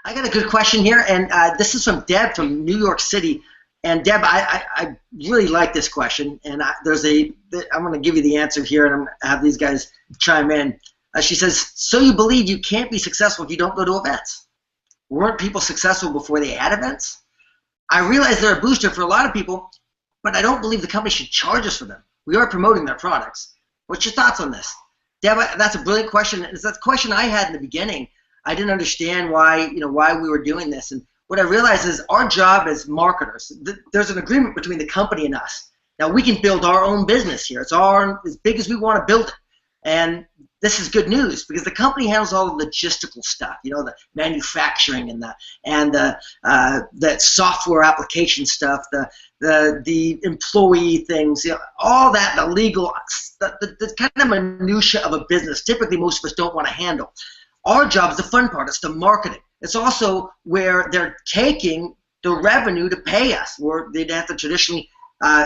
I got a good question here, and this is from Deb from New York City. And Deb, I really like this question, and I'm going to give you the answer here, and I'm going to have these guys chime in. She says, so you believe you can't be successful if you don't go to events? Weren't people successful before they had events? I realize they're a booster for a lot of people, but I don't believe the company should charge us for them. We are promoting their products. What's your thoughts on this? Deb, that's a brilliant question. It's that question I had in the beginning. I didn't understand why we were doing this. And what I realized is our job as marketers, there's an agreement between the company and us. Now, we can build our own business here. It's as big as we want to build it. And this is good news because the company handles all the logistical stuff, the manufacturing and the software application stuff, the employee things, all that, the legal, the kind of minutia of a business. Typically, most of us don't want to handle. Our job is the fun part. It's the marketing. It's also where they're taking the revenue to pay us, where they'd have to traditionally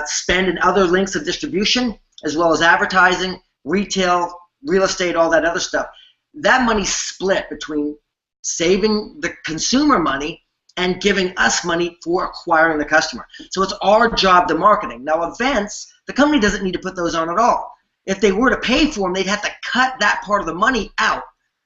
spend in other links of distribution, as well as advertising, retail, real estate, all that other stuff. That money's split between saving the consumer money and giving us money for acquiring the customer. So it's our job, the marketing. Now, events, the company doesn't need to put those on at all. If they were to pay for them, they'd have to cut that part of the money out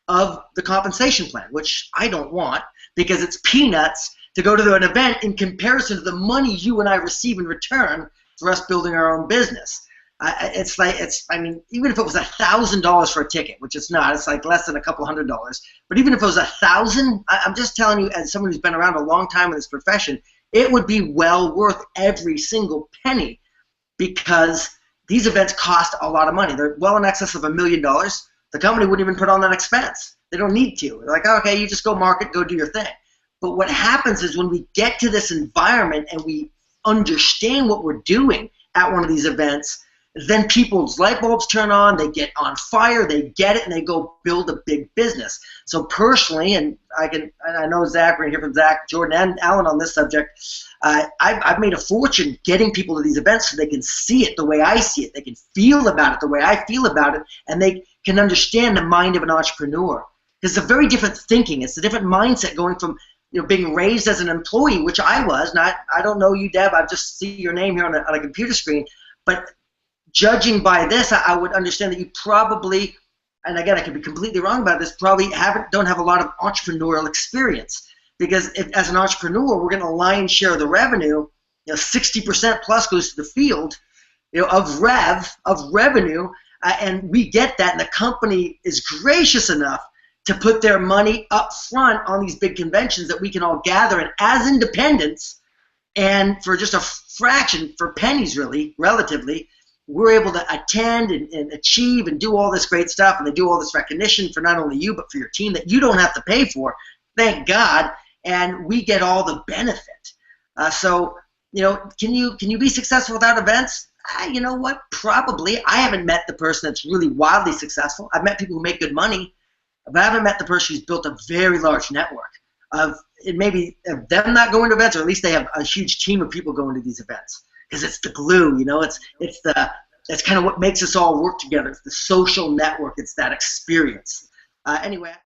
of the compensation plan, which I don't want because it's peanuts to go to an event in comparison to the money you and I receive in return for us building our own business. Even if it was $1,000 for a ticket, which it's not, it's like less than a couple $100. But even if it was $1,000, I'm just telling you, as someone who's been around a long time in this profession, it would be well worth every single penny because these events cost a lot of money. They're well in excess of $1 million. The company wouldn't even put on that expense. They don't need to. They're like, okay, you just go market, go do your thing. But what happens is when we get to this environment and we understand what we're doing at one of these events, then people's light bulbs turn on, they get on fire, they get it, and they go build a big business. So personally, and I know Zach, we're going to hear from Zach, Jordan, and Alan on this subject, I've made a fortune getting people to these events so they can see it the way I see it, they can feel about it the way I feel about it, and they can understand the mind of an entrepreneur. Because it's a very different thinking. It's a different mindset going from being raised as an employee, which I was. I don't know you, Deb. I just see your name here on a computer screen. But judging by this, I would understand that you probably, and again, I could be completely wrong about this, probably don't have a lot of entrepreneurial experience. Because as an entrepreneur, we're going to lion's share of the revenue. 60% plus goes to the field, of revenue, and we get that. And the company is gracious enough to put their money up front on these big conventions that we can all gather in as independents, and for just a fraction, for pennies really, relatively, we're able to attend and achieve and do all this great stuff, and they do all this recognition for not only you but for your team that you don't have to pay for, thank God, and we get all the benefit. Can you be successful without events? You know what? Probably. I haven't met the person that's really wildly successful. I've met people who make good money, but I haven't met the person who's built a very large network of maybe of them not going to events, or at least they have a huge team of people going to these events. Because it's the glue, it's kind of what makes us all work together. It's the social network. It's that experience. Anyway.